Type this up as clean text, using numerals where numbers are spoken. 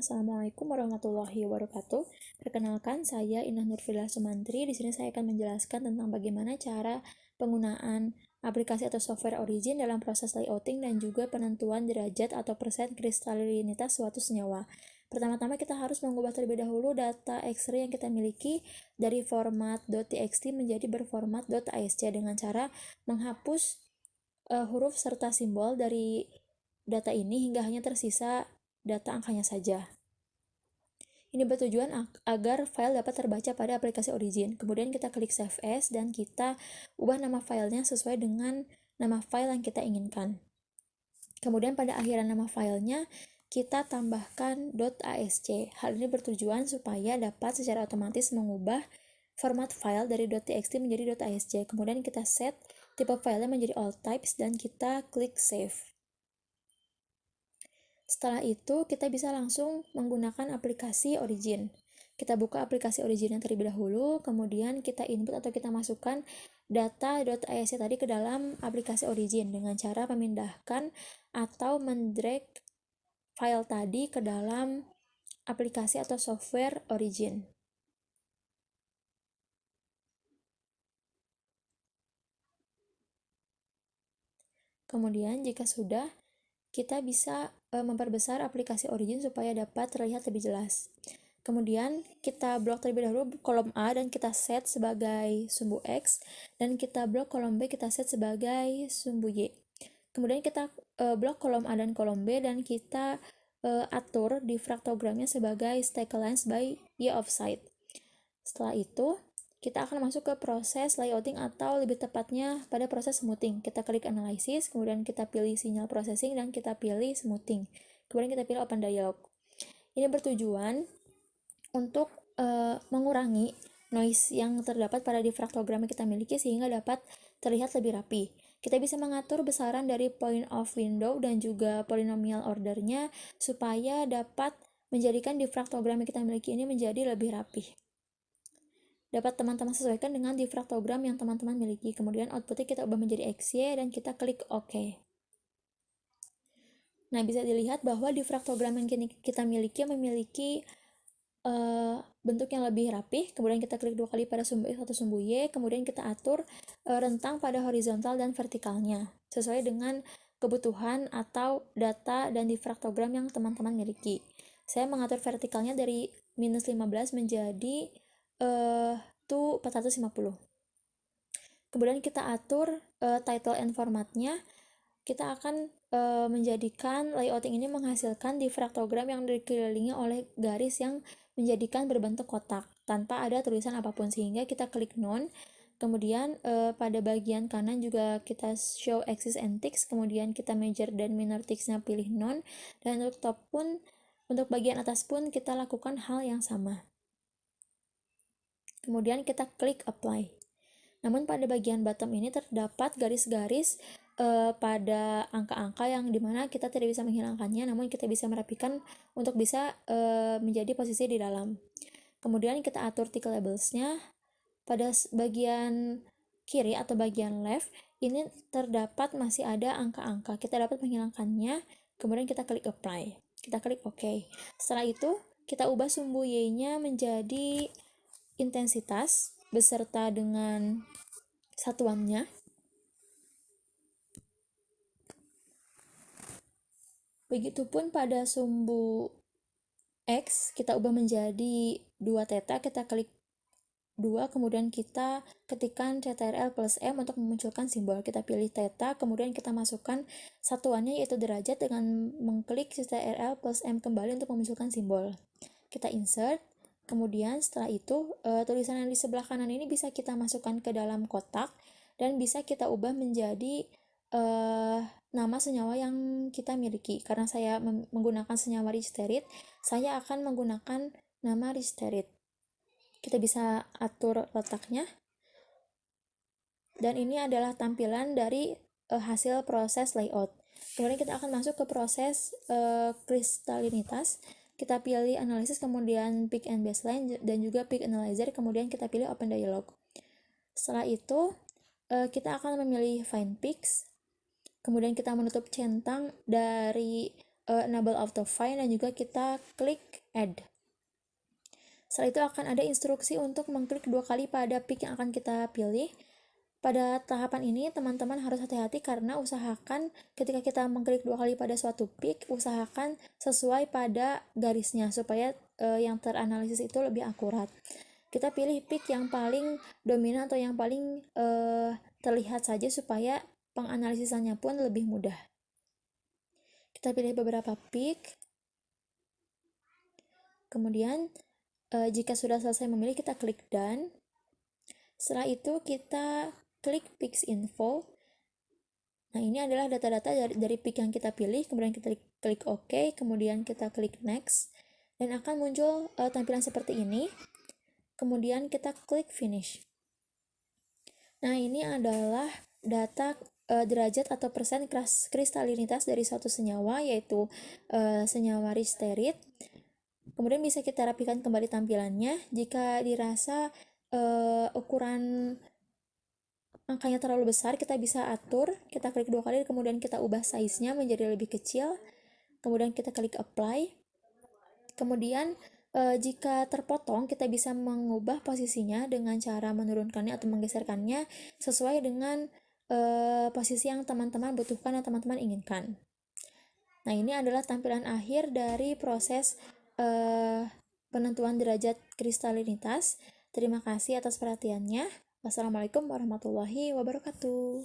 Assalamualaikum warahmatullahi wabarakatuh. Perkenalkan, saya Indah Nurfila Sumantri. Di sini saya akan menjelaskan tentang bagaimana cara penggunaan aplikasi atau software Origin dalam proses layouting dan juga penentuan derajat atau persen kristalinitas suatu senyawa. Pertama-tama kita harus mengubah terlebih dahulu data X-ray yang kita miliki dari format .txt menjadi berformat .asc dengan cara menghapus huruf serta simbol dari data ini hingga hanya tersisa data angkanya saja. Ini bertujuan agar file dapat terbaca pada aplikasi Origin. Kemudian kita klik Save As dan kita ubah nama filenya sesuai dengan nama file yang kita inginkan. Kemudian pada akhiran nama filenya kita tambahkan .asc. Hal ini bertujuan supaya dapat secara otomatis mengubah format file dari .txt menjadi .asc. Kemudian kita set tipe filenya menjadi all types dan kita klik Save. Setelah itu, kita bisa langsung menggunakan aplikasi Origin. Kita buka aplikasi Origin yang terlebih dahulu, kemudian kita input atau kita masukkan data.asc tadi ke dalam aplikasi Origin dengan cara memindahkan atau mendrag file tadi ke dalam aplikasi atau software Origin. Kemudian, jika sudah, kita bisa memperbesar aplikasi Origin supaya dapat terlihat lebih jelas. Kemudian kita blok terlebih dahulu kolom A dan kita set sebagai sumbu X, dan kita blok kolom B kita set sebagai sumbu Y. Kemudian kita blok kolom A dan kolom B dan kita atur di fraktogramnya sebagai stack length by Y of sight. Setelah itu kita akan masuk ke proses layouting atau lebih tepatnya pada proses smoothing. Kita klik analysis, kemudian kita pilih sinyal processing dan kita pilih smoothing. Kemudian kita pilih open dialog. Ini bertujuan untuk mengurangi noise yang terdapat pada difraktogram yang kita miliki sehingga dapat terlihat lebih rapi. Kita bisa mengatur besaran dari point of window dan juga polynomial ordernya supaya dapat menjadikan difraktogram yang kita miliki ini menjadi lebih rapi. Dapat teman-teman sesuaikan dengan difraktogram yang teman-teman miliki. Kemudian outputnya kita ubah menjadi XY dan kita klik OK. Nah, bisa dilihat bahwa difraktogram yang kita miliki memiliki bentuk yang lebih rapih. Kemudian kita klik dua kali pada sumbu X atau sumbu Y. Kemudian kita atur rentang pada horizontal dan vertikalnya sesuai dengan kebutuhan atau data dan difraktogram yang teman-teman miliki. Saya mengatur vertikalnya dari -15 menjadi to 450. Kemudian kita atur title and formatnya. Kita akan menjadikan layouting ini menghasilkan difraktogram yang dikelilingi oleh garis yang menjadikan berbentuk kotak tanpa ada tulisan apapun, sehingga kita klik none. Kemudian pada bagian kanan juga kita show axis and ticks, kemudian kita major dan minor ticksnya pilih none, dan untuk top pun, untuk bagian atas pun kita lakukan hal yang sama. Kemudian kita klik apply. Namun pada bagian bottom ini terdapat garis-garis pada angka-angka yang dimana kita tidak bisa menghilangkannya, namun kita bisa merapikan untuk bisa menjadi posisi di dalam. Kemudian kita atur tick labelsnya. Pada bagian kiri atau bagian left ini terdapat masih ada angka-angka. Kita dapat menghilangkannya. Kemudian kita klik apply. Kita klik OK. Setelah itu kita ubah sumbu Y-nya menjadi intensitas beserta dengan satuannya. Begitupun pada sumbu X, kita ubah menjadi 2 theta, kita klik 2, kemudian kita ketikkan CTRL plus M untuk memunculkan simbol. Kita pilih theta, kemudian kita masukkan satuannya yaitu derajat dengan mengklik CTRL plus M kembali untuk memunculkan simbol. Kita insert, kemudian setelah itu tulisan yang di sebelah kanan ini bisa kita masukkan ke dalam kotak dan bisa kita ubah menjadi nama senyawa yang kita miliki. Karena saya menggunakan senyawa Risterit, saya akan menggunakan nama Risterit. Kita bisa atur letaknya. Dan ini adalah tampilan dari hasil proses layout. Kemudian kita akan masuk ke proses kristalinitas. Kita pilih analisis, kemudian pick and baseline, dan juga pick analyzer, kemudian kita pilih open dialog. Setelah itu, kita akan memilih find peaks. Kemudian kita menutup centang dari enable auto find dan juga kita klik add. Setelah itu akan ada instruksi untuk mengklik 2 kali pada pick yang akan kita pilih. Pada tahapan ini teman-teman harus hati-hati karena usahakan ketika kita mengklik 2 kali pada suatu pick, usahakan sesuai pada garisnya supaya yang teranalisis itu lebih akurat. Kita pilih pick yang paling dominan atau yang paling terlihat saja supaya penganalisisannya pun lebih mudah. Kita pilih beberapa pick. Kemudian jika sudah selesai memilih, kita klik done. Setelah itu kita klik Pix Info. Nah, ini adalah data-data dari pick yang kita pilih, kemudian kita klik OK, kemudian kita klik Next, dan akan muncul tampilan seperti ini. Kemudian kita klik Finish. Nah, ini adalah data derajat atau persen kristalinitas dari suatu senyawa, yaitu senyawa risterit. Kemudian bisa kita rapikan kembali tampilannya. Jika dirasa ukuran angkanya terlalu besar, kita bisa atur. Kita klik 2 kali, kemudian kita ubah size-nya menjadi lebih kecil. Kemudian kita klik apply. Kemudian jika terpotong, kita bisa mengubah posisinya dengan cara menurunkannya atau menggeserkannya sesuai dengan posisi yang teman-teman butuhkan dan teman-teman inginkan. Nah, ini adalah tampilan akhir dari proses penentuan derajat kristalinitas. Terima kasih atas perhatiannya. Wassalamualaikum warahmatullahi wabarakatuh.